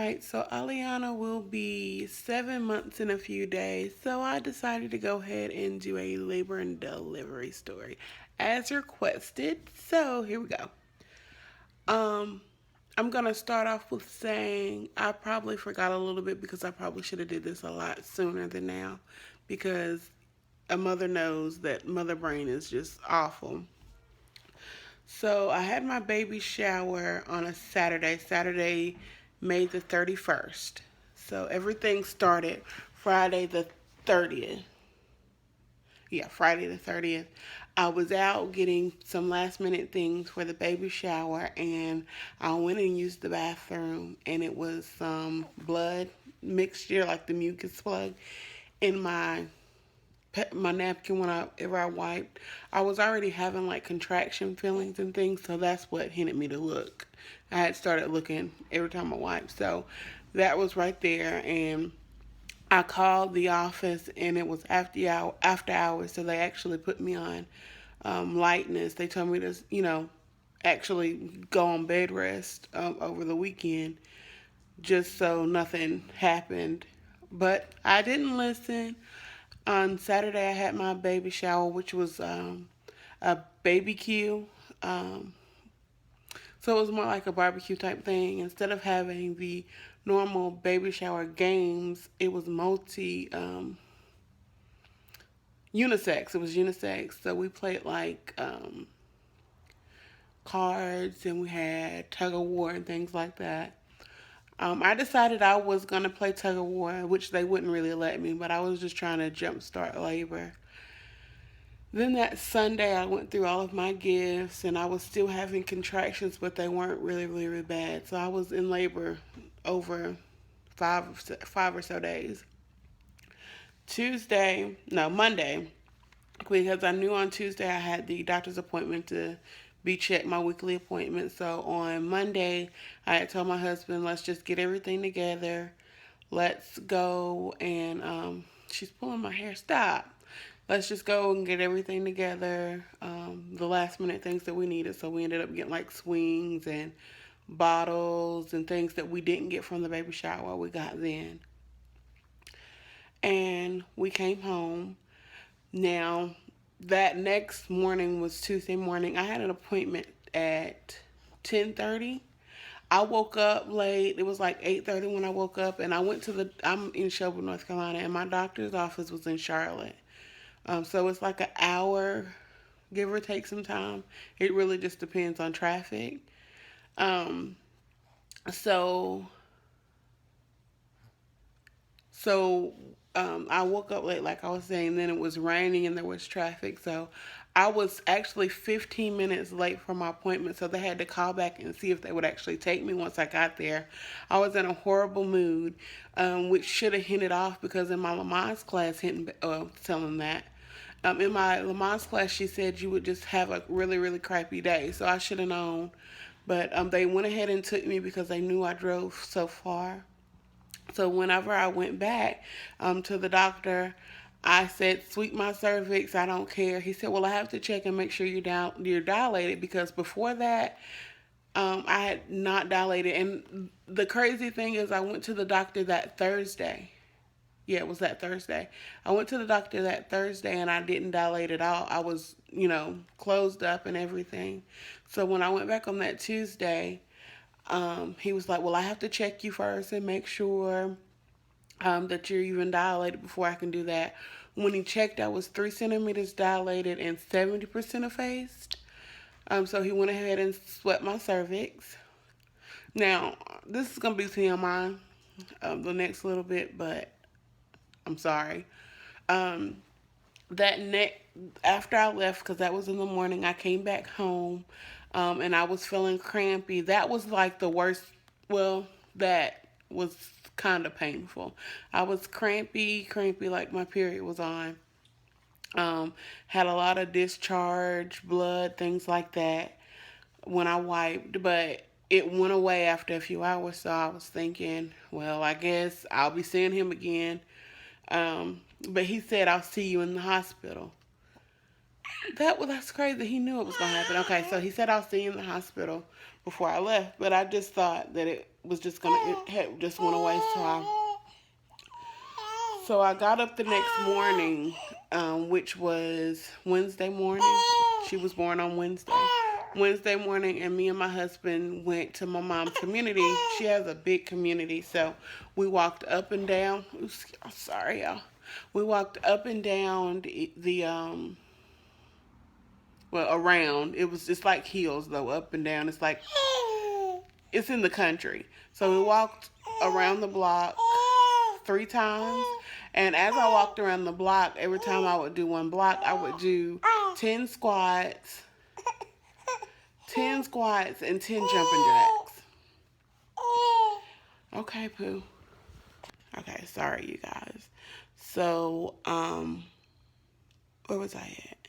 Alright, so Aliana will be 7 months in a few days, so I decided to go ahead and do a labor and delivery story as requested. So here we go. Um, I'm gonna start off with saying I probably forgot a little bit because I probably should have did this a lot sooner than now because a mother knows that mother brain is just awful. So I had my baby shower on a Saturday, May the 31st. So everything started Friday the 30th. Yeah, Friday the 30th. I was out getting some last minute things for the baby shower and I went and used the bathroom and it was some blood mixture, like the mucus plug, in my napkin whenever I wiped. I was already having like contraction feelings and things, so that's what hinted me to look. I had started looking every time I wiped, so that was right there. And I called the office, and it was after hours, so they actually put me on lightness. They told me to, actually go on bed rest over the weekend, just so nothing happened. But I didn't listen. On Saturday, I had my baby shower, which was a BBQ. Um, so it was more like a barbecue type thing. Instead of having the normal baby shower games, it was unisex. It was unisex. So we played like cards and we had tug of war and things like that. I decided I was going to play tug of war, which they wouldn't really let me, but I was just trying to jumpstart labor. Then that Sunday, I went through all of my gifts and I was still having contractions, but they weren't really, really, really bad. So I was in labor over five or so days. Monday, because I knew on Tuesday I had the doctor's appointment to be checked, my weekly appointment. So on Monday, I had told my husband, let's just get everything together. Let's go and she's pulling my hair. Stop. Let's just go and get everything together. The last minute things that we needed. So we ended up getting like swings and bottles and things that we didn't get from the baby shower we got then. And we came home. Now, that next morning was Tuesday morning. I had an appointment at 10:30. I woke up late. It was like 8:30 when I woke up, and I'm in Shelby, North Carolina, and my doctor's office was in Charlotte. So it's like an hour, give or take some time. It really just depends on traffic. Um, so so I woke up late, like I was saying. Then it was raining and there was traffic, so I was actually 15 minutes late for my appointment. So they had to call back and see if they would actually take me once I got there. I was in a horrible mood, which should have hinted off because in my Lamaze class, telling that. In my Lamaze class, she said you would just have a really, really crappy day. So I should have known. But they went ahead and took me because they knew I drove so far. So whenever I went back to the doctor, I said, "Sweep my cervix. I don't care." He said, "Well, I have to check and make sure you're dilated because before that, I had not dilated." And the crazy thing is, I went to the doctor that Thursday. Yeah, it was that Thursday. I went to the doctor that Thursday and I didn't dilate at all. I was, closed up and everything. So when I went back on that Tuesday, he was like, "Well, I have to check you first and make sure that you're even dilated before I can do that." When he checked, I was 3 centimeters dilated and 70% effaced. So he went ahead and swept my cervix. Now, this is going to be TMI the next little bit, but I'm sorry. Um, that next After I left, because that was in the morning, I came back home, and I was feeling crampy. That was like the worst. Well, that was kind of painful. I was crampy, like my period was on. Had a lot of discharge, blood, things like that when I wiped, but it went away after a few hours. So I was thinking, well, I guess I'll be seeing him again. But he said, "I'll see you in the hospital." That's crazy. He knew it was gonna happen. Okay, so he said, "I'll see you in the hospital." before I left, but I just thought that it had just went away, so I got up the next morning, which was Wednesday morning. She was born on Wednesday morning, and me and my husband went to my mom's community. She has a big community, so we walked up and down. Oops, sorry, y'all. We walked up and down well, around. It's like hills though, up and down. It's in the country. So we walked around the block 3 times. And as I walked around the block, every time I would do one block, I would do 10 squats, 10 squats, and 10 jumping jacks. Okay, Pooh. Okay, sorry, you guys. So, where was I at?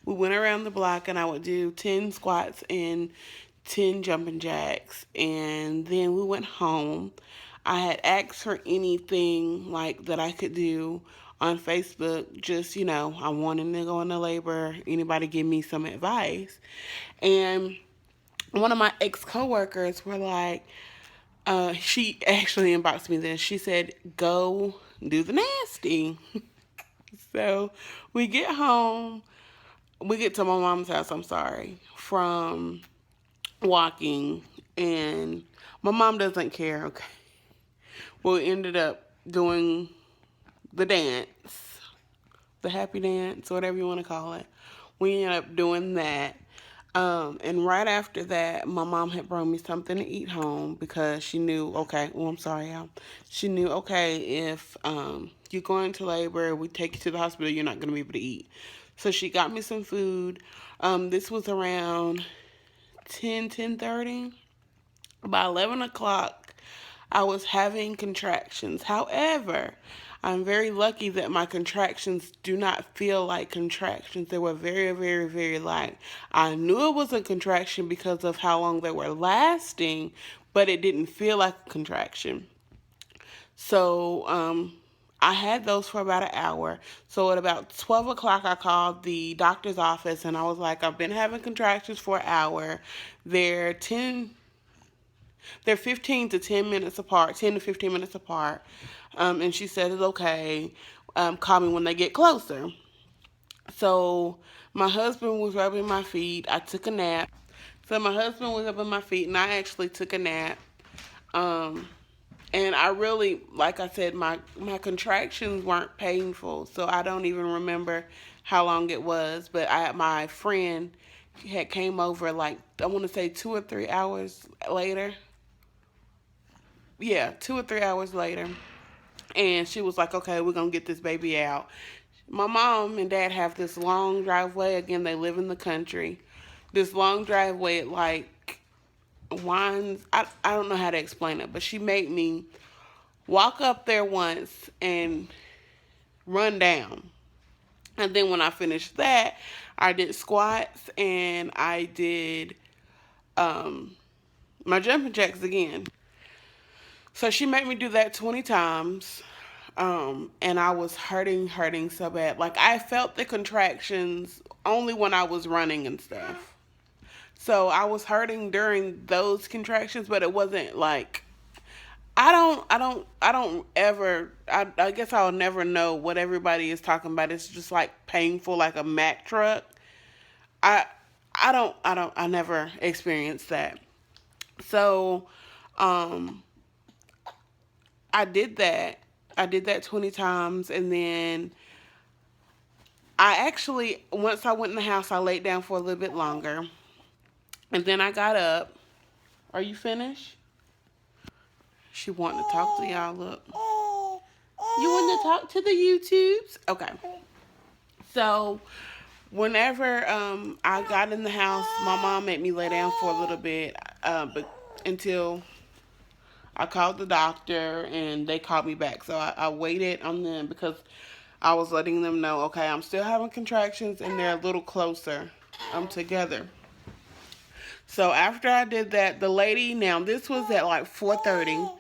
We went around the block, and I would do 10 squats and 10 jumping jacks, and then we went home. I had asked for anything like that I could do on Facebook. Just, I wanted to go into labor. Anybody give me some advice? And one of my ex-coworkers were like, she actually inboxed me this. She said, go do the nasty. So we get home. We get to my mom's house, I'm sorry, from walking, and my mom doesn't care, okay? Well, we ended up doing the dance, the happy dance, whatever you want to call it. We ended up doing that. And right after that, my mom had brought me something to eat home because she knew, okay, well, I'm sorry, y'all. She knew, okay, if you go into labor, we take you to the hospital, you're not going to be able to eat. So she got me some food. This was around 10:30. By 11 o'clock, I was having contractions. However, I'm very lucky that my contractions do not feel like contractions. They were very, very, very light. I knew it was a contraction because of how long they were lasting, but it didn't feel like a contraction. So, I had those for about an hour. So at about 12 o'clock, I called the doctor's office, and I was like, I've been having contractions for an hour. They're 15 to 10 minutes apart, 10 to 15 minutes apart. And she said, it's okay. Call me when they get closer. So my husband was rubbing my feet. I took a nap. So my husband was rubbing my feet, and I actually took a nap. And I really, like I said, my contractions weren't painful, so I don't even remember how long it was. But my friend had came over, like, I want to say 2 or 3 hours later. Yeah, 2 or 3 hours later. And she was like, okay, we're going to get this baby out. My mom and dad have this long driveway. Again, they live in the country. This long driveway, like, winds. I don't know how to explain it, but she made me walk up there once and run down. And then when I finished that, I did squats and I did my jumping jacks again. So she made me do that 20 times. And I was hurting so bad. Like, I felt the contractions only when I was running and stuff. So I was hurting during those contractions, but it wasn't like, I don't ever, I guess I'll never know what everybody is talking about. It's just like painful, like a Mack truck. I, I never experienced that. So, I did that. I did that 20 times, and then I actually, once I went in the house, I laid down for a little bit longer. And then I got up. Are you finished? She wanted to talk to y'all. Look. You want to talk to the YouTubes? Okay. So, whenever I got in the house, my mom made me lay down for a little bit, but until I called the doctor and they called me back. So I waited on them because I was letting them know, okay, I'm still having contractions and they're a little closer together. So after I did that, the lady, now this was at like 4:30,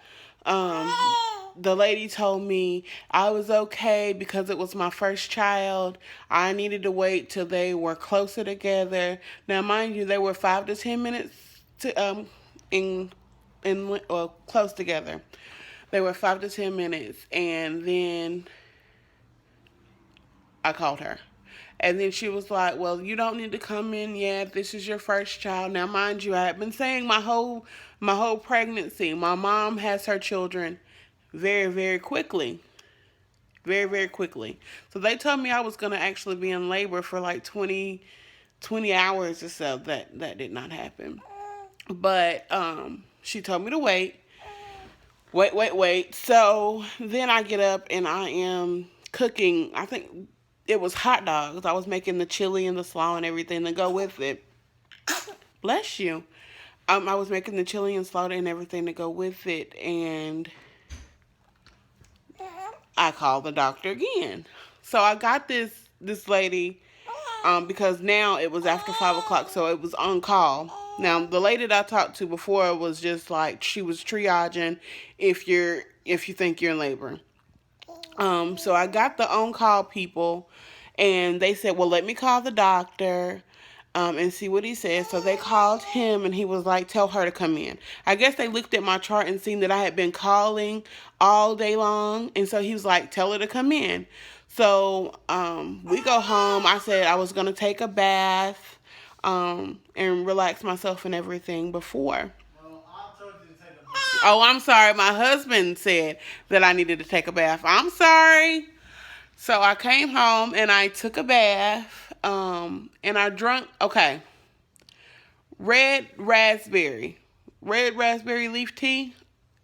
the lady told me I was okay because it was my first child. I needed to wait till they were closer together. Now, mind you, they were 5 to 10 minutes to in well, close together. They were 5 to 10 minutes, and then I called her. And then she was like, "Well, you don't need to come in yet. This is your first child." Now, mind you, I had been saying my whole pregnancy. My mom has her children very, very quickly. Very, very quickly. So they told me I was gonna actually be in labor for like 20 hours or so. That did not happen. But she told me to wait. Wait, wait, wait. So then I get up and I am cooking. I think it was hot dogs. I was making the chili and the slaw and everything to go with it. Bless you. I was making the chili and slaw and everything to go with it, and I called the doctor again. So I got this lady, because now it was after 5 o'clock, so it was on call. Now the lady that I talked to before was just like, she was triaging if you think you're in labor. So I got the on call people, and they said, "Well, let me call the doctor." And see what he says. So they called him, and he was like, "Tell her to come in." I guess they looked at my chart and seen that I had been calling all day long. And so he was like, "Tell her to come in." So we go home. I said I was going to take a bath and relax myself and everything before. Oh, I'm sorry. My husband said that I needed to take a bath. I'm sorry. So I came home and I took a bath, and I drank, okay, red raspberry, red raspberry leaf tea.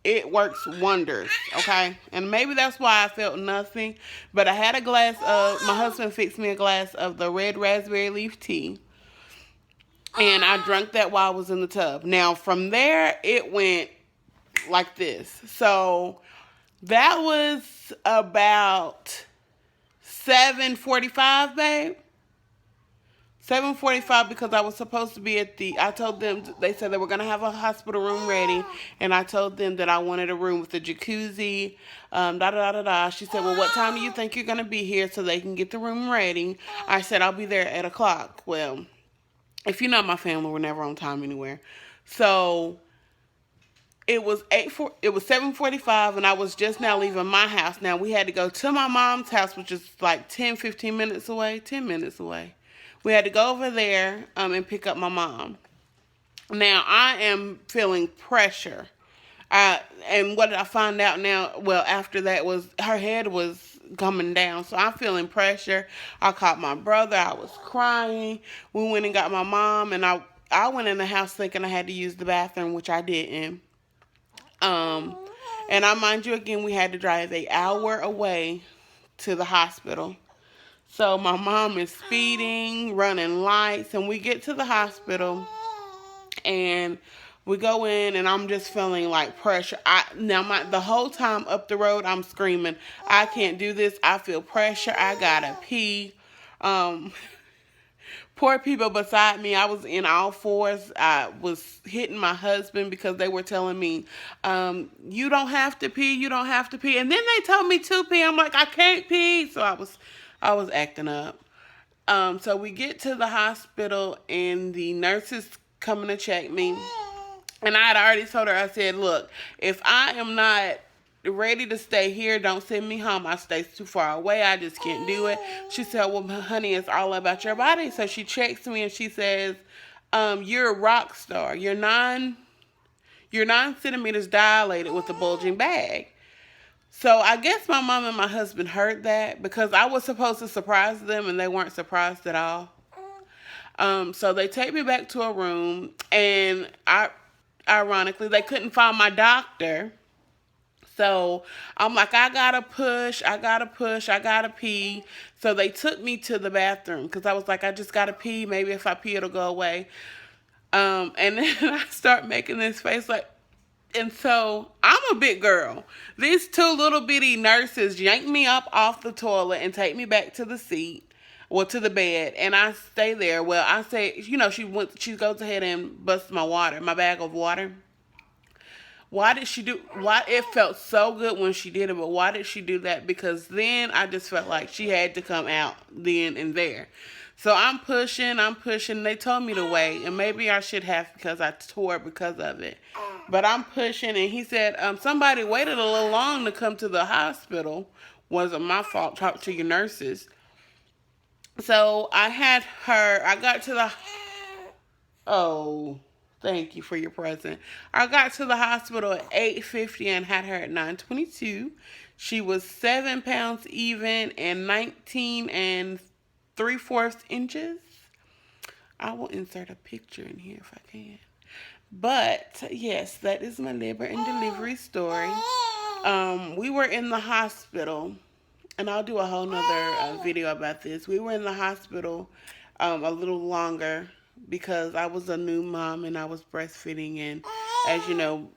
It works wonders, okay? And maybe that's why I felt nothing, but I had my husband fixed me a glass of the red raspberry leaf tea, and I drank that while I was in the tub. Now, from there, it went like this. So that was about 7:45, babe. 7:45, because I was supposed to be I told them, they said they were going to have a hospital room ready, and I told them that I wanted a room with a jacuzzi, da da da da da. She said, "Well, what time do you think you're going to be here so they can get the room ready?" I said, "I'll be there at 8 o'clock. Well, if you know my family, we're never on time anywhere. So it was 7:45, and I was just now leaving my house. Now we had to go to my mom's house, which is like 10-15 minutes away, 10 minutes away. We had to go over there and pick up my mom. Now I am feeling pressure. And what did I find out now? Well, after that was her head was coming down, so I'm feeling pressure. I called my brother. I was crying. We went and got my mom, and I went in the house thinking I had to use the bathroom, which I didn't. And I mind you again, we had to drive an hour away to the hospital. So my mom is speeding, running lights, and we get to the hospital, and we go in, and I'm just feeling like pressure. The whole time up the road, I'm screaming, "I can't do this. I feel pressure. I gotta pee." Poor people beside me, I was in all fours. I was hitting my husband because they were telling me, "You don't have to pee. You don't have to pee." And then they told me to pee. I'm like, "I can't pee." So I was acting up. So we get to the hospital, and the nurses coming to check me. And I had already told her, I said, "Look, if I am not ready to stay here, don't send me home. I stay too far away. I just can't do it." She said, "Well, honey, it's all about your body." So she checks me, and she says, "You're a rock star. You're 9 centimeters dilated with a bulging bag." So I guess my mom and my husband heard that, because I was supposed to surprise them, and they weren't surprised at all. So they take me back to a room, and ironically, they couldn't find my doctor. So I'm like, I gotta push, I gotta pee. So they took me to the bathroom, because I was like, I just gotta pee. Maybe if I pee, it'll go away. And then I start making this face like, and so I'm a big girl. These two little bitty nurses yank me up off the toilet and take me back to the seat, well, to the bed, and I stay there. Well, I say, she goes ahead and busts my bag of water. Why it felt so good when she did it, but why did she do that? Because then I just felt like she had to come out then and there. So I'm pushing. They told me to wait, and maybe I should have because I tore because of it. But I'm pushing, and he said, somebody waited a little long to come to the hospital. Wasn't my fault. Talk to your nurses. So I got to the, oh, thank you for your present. I got to the hospital at 8:50 and had her at 9:22. She was 7 pounds even and 19 3/4 inches. I will insert a picture in here if I can. But yes, that is my labor and delivery story. We were in the hospital, and I'll do a whole nother video about this. We were in the hospital a little longer because I was a new mom and I was breastfeeding, and as you know,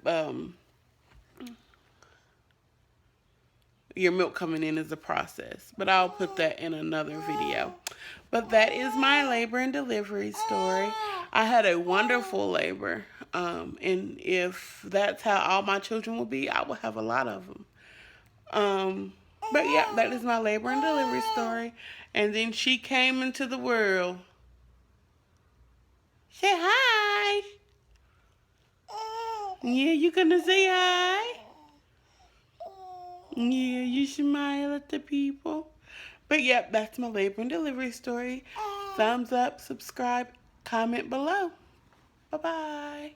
your milk coming in is a process, but I'll put that in another video. But that is my labor and delivery story. I had a wonderful labor, and if that's how all my children will be, I will have a lot of them. But yeah, that is my labor and delivery story. And then she came into the world. Say hi. Yeah, you gonna say hi? Yeah, you smile at the people. But yep, that's my labor and delivery story. Thumbs up, subscribe, comment below. Bye-bye.